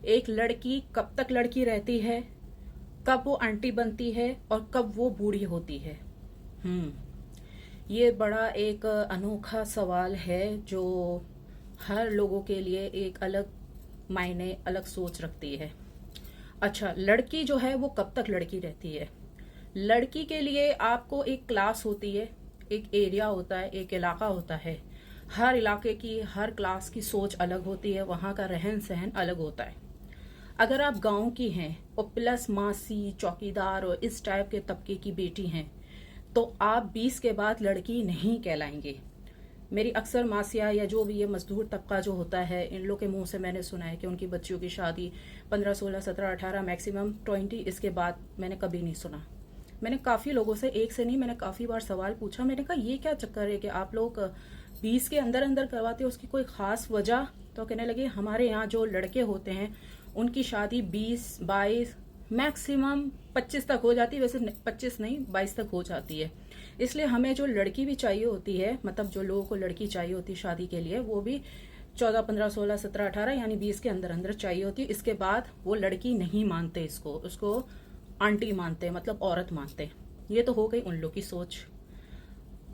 एक लड़की कब तक लड़की रहती है, कब वो आंटी बनती है और कब वो बूढ़ी होती है। हम्म ये बड़ा एक अनोखा सवाल है जो हर लोगों के लिए एक अलग मायने, अलग सोच रखती है। अच्छा, लड़की जो है वो कब तक लड़की रहती है? लड़की के लिए आपको एक क्लास होती है, एक एरिया होता है, एक इलाका होता है। हर इलाके की, हर क्लास की सोच अलग होती है, वहाँ का रहन सहन अलग होता है। अगर आप गांव की हैं और प्लस मासी, चौकीदार और इस टाइप के तबके की बेटी हैं, तो आप 20 के बाद लड़की नहीं कहलाएंगे। मेरी अक्सर मासिया या जो भी ये मजदूर तबका जो होता है, इन लोग के मुंह से मैंने सुना है कि उनकी बच्चियों की शादी 15, 16, 17, 18, मैक्सिमम 20, इसके बाद मैंने कभी नहीं सुना। मैंने काफ़ी लोगों से, एक से नहीं, मैंने काफ़ी बार सवाल पूछा। मैंने कहा ये क्या चक्कर है कि आप लोग 20 के अंदर अंदर करवाते हो, उसकी कोई ख़ास वजह? तो कहने लगे हमारे यहाँ जो लड़के होते हैं उनकी शादी 20, 22, मैक्सिमम 25 तक हो जाती है। वैसे 25 नहीं, 22 तक हो जाती है। इसलिए हमें जो लड़की भी चाहिए होती है, मतलब जो लोगों को लड़की चाहिए होती है शादी के लिए, वो भी 14, 15, 16, 17, 18 यानी 20 के अंदर अंदर चाहिए होती है। इसके बाद वो लड़की नहीं मानते, उसको आंटी मानते हैं, मतलब औरत मानते हैं। ये तो हो गई उन लोग की सोच।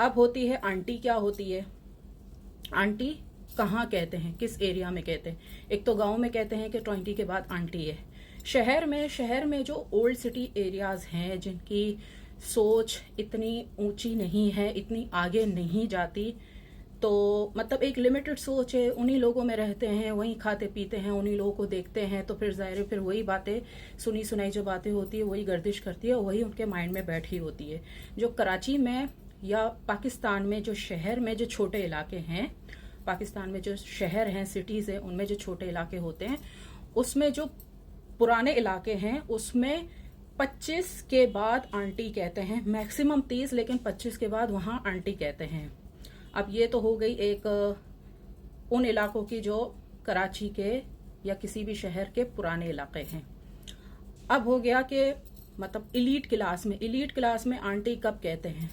अब होती है आंटी। क्या होती है आंटी? कहाँ कहते हैं, किस एरिया में कहते हैं? एक तो गांव में कहते हैं कि 20 के बाद आंटी है। शहर में जो ओल्ड सिटी एरियाज हैं, जिनकी सोच इतनी ऊंची नहीं है, इतनी आगे नहीं जाती, तो मतलब एक लिमिटेड सोच है, उन्हीं लोगों में रहते हैं, वहीं खाते पीते हैं, उन्हीं लोगों को देखते हैं, तो फिर जाहिर है फिर वही बातें, सुनी सुनाई जो बातें होती है वही गर्दिश करती है, वही उनके माइंड में बैठी होती है। जो कराची में या पाकिस्तान में जो शहर में जो छोटे इलाके हैं, पाकिस्तान में जो शहर हैं, सिटीज़ हैं, उनमें जो छोटे इलाके होते हैं, उसमें जो पुराने इलाके हैं उसमें 25 के बाद आंटी कहते हैं, मैक्सिमम 30, लेकिन 25 के बाद वहाँ आंटी कहते हैं। अब ये तो हो गई एक उन इलाकों की जो कराची के या किसी भी शहर के पुराने इलाके हैं। अब हो गया कि मतलब इलीट क्लास में आंटी कब कहते हैं?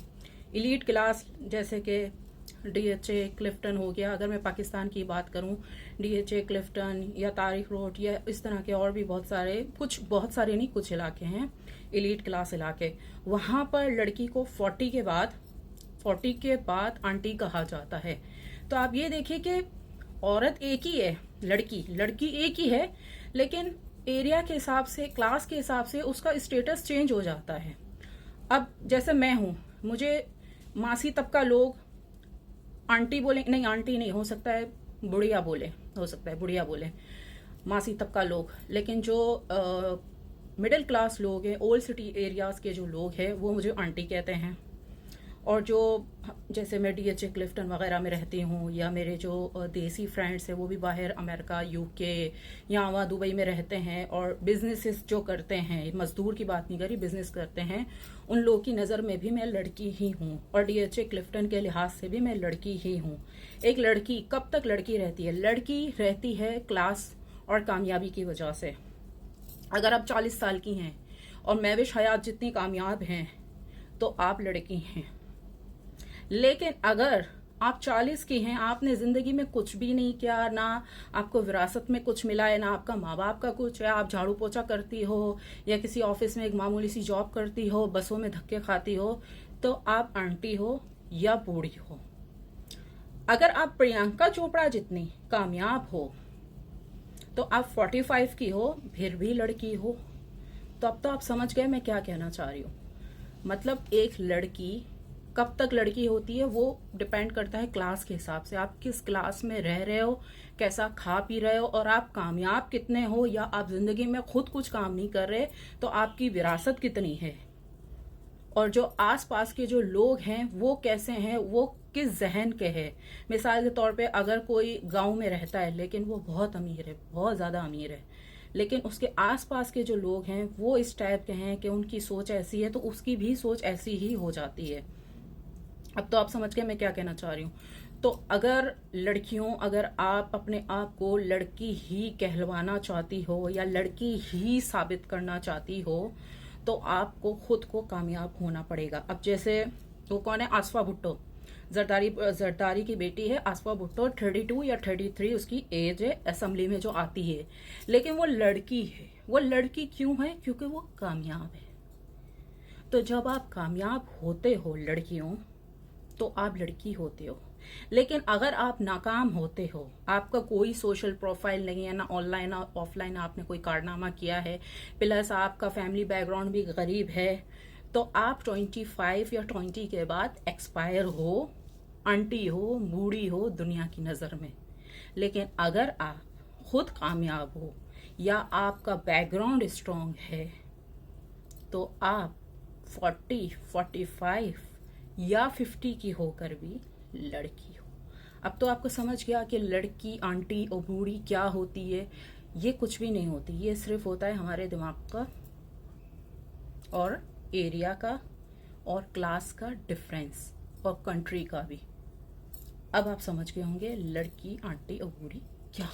इलीट क्लास जैसे कि डीएचए, क्लिफ्टन हो गया। अगर मैं पाकिस्तान की बात करूं, डीएचए, क्लिफ्टन या तारिक रोड या इस तरह के और भी बहुत सारे नहीं, कुछ इलाके हैं इलीट क्लास इलाके। वहां पर लड़की को 40 के बाद आंटी कहा जाता है। तो आप ये देखिए कि औरत एक ही है, लड़की एक ही है, लेकिन एरिया के हिसाब से, क्लास के हिसाब से उसका स्टेटस चेंज हो जाता है। अब जैसे मैं हूं, मुझे मासी तबका लोग आंटी बोले, नहीं आंटी नहीं, हो सकता है बुढ़िया बोले, मासी तबका लोग। लेकिन जो मिडिल क्लास लोग हैं, ओल्ड सिटी एरियाज के जो लोग हैं, वो मुझे आंटी कहते हैं। और जो जैसे मैं डीएचए, क्लिफ्टन वगैरह में रहती हूँ, या मेरे जो देसी फ्रेंड्स हैं वो भी बाहर अमेरिका, यूके या वहाँ दुबई में रहते हैं और बिजनेसेस जो करते हैं, मजदूर की बात नहीं करी, बिजनेस करते हैं, उन लोगों की नज़र में भी मैं लड़की ही हूँ, और डीएचए, क्लिफ्टन के लिहाज से भी मैं लड़की ही हूँ। एक लड़की कब तक लड़की रहती है? लड़की रहती है क्लास और कामयाबी की वजह से। अगर आप 40 साल की हैं और महविश हयात जितनी कामयाब हैं, तो आप लड़की हैं। लेकिन अगर आप 40 की हैं, आपने जिंदगी में कुछ भी नहीं किया, ना आपको विरासत में कुछ मिला है, ना आपका माँ बाप का कुछ है, आप झाड़ू पोछा करती हो या किसी ऑफिस में एक मामूली सी जॉब करती हो, बसों में धक्के खाती हो, तो आप आंटी हो या बूढ़ी हो। अगर आप प्रियंका चोपड़ा जितनी कामयाब हो, तो आप 45 की हो, फिर भी लड़की हो। तो अब तो आप समझ गए मैं क्या कहना चाह रही हूँ। मतलब एक लड़की कब तक लड़की होती है, वो डिपेंड करता है क्लास के हिसाब से, आप किस क्लास में रह रहे हो, कैसा खा पी रहे हो, और आप कामयाब कितने हो, या आप जिंदगी में खुद कुछ काम नहीं कर रहे, तो आपकी विरासत कितनी है, और जो आसपास के जो लोग हैं वो कैसे हैं, वो किस जहन के हैं। मिसाल के तौर पे अगर कोई गांव में रहता है लेकिन वो बहुत अमीर है, बहुत ज्यादा अमीर है, लेकिन उसके आसपास के जो लोग हैं वो इस टाइप के हैं कि उनकी सोच ऐसी है, तो उसकी भी सोच ऐसी ही हो जाती है। अब तो आप समझ गए मैं क्या कहना चाह रही हूँ। तो अगर लड़कियों, अगर आप अपने आप को लड़की ही कहलवाना चाहती हो या लड़की ही साबित करना चाहती हो, तो आपको खुद को कामयाब होना पड़ेगा। अब जैसे वो कौन है, आसफा भुट्टो, जरदारी की बेटी है आसफा भुट्टो, 32 या 33 उसकी एज है, असेंबली में जो आती है, लेकिन वो लड़की है। वो लड़की क्यों है? क्योंकि वो कामयाब है। तो जब आप कामयाब होते हो लड़कियों, तो आप लड़की होते हो। लेकिन अगर आप नाकाम होते हो, आपका कोई सोशल प्रोफाइल नहीं है, ना ऑनलाइन ना ऑफलाइन आपने कोई कारनामा किया है, प्लस आपका फैमिली बैकग्राउंड भी गरीब है, तो आप 25 या 20 के बाद एक्सपायर हो, आंटी हो, बूढ़ी हो दुनिया की नज़र में। लेकिन अगर आप खुद कामयाब हो या आपका बैकग्राउंड स्ट्रांग है, तो आप 40, 45 या 50 की होकर भी लड़की हो। अब तो आपको समझ गया कि लड़की, आंटी और बूढ़ी क्या होती है। ये कुछ भी नहीं होती, ये सिर्फ होता है हमारे दिमाग का और एरिया का और क्लास का डिफरेंस और कंट्री का भी। अब आप समझ गए होंगे लड़की, आंटी और बूढ़ी क्या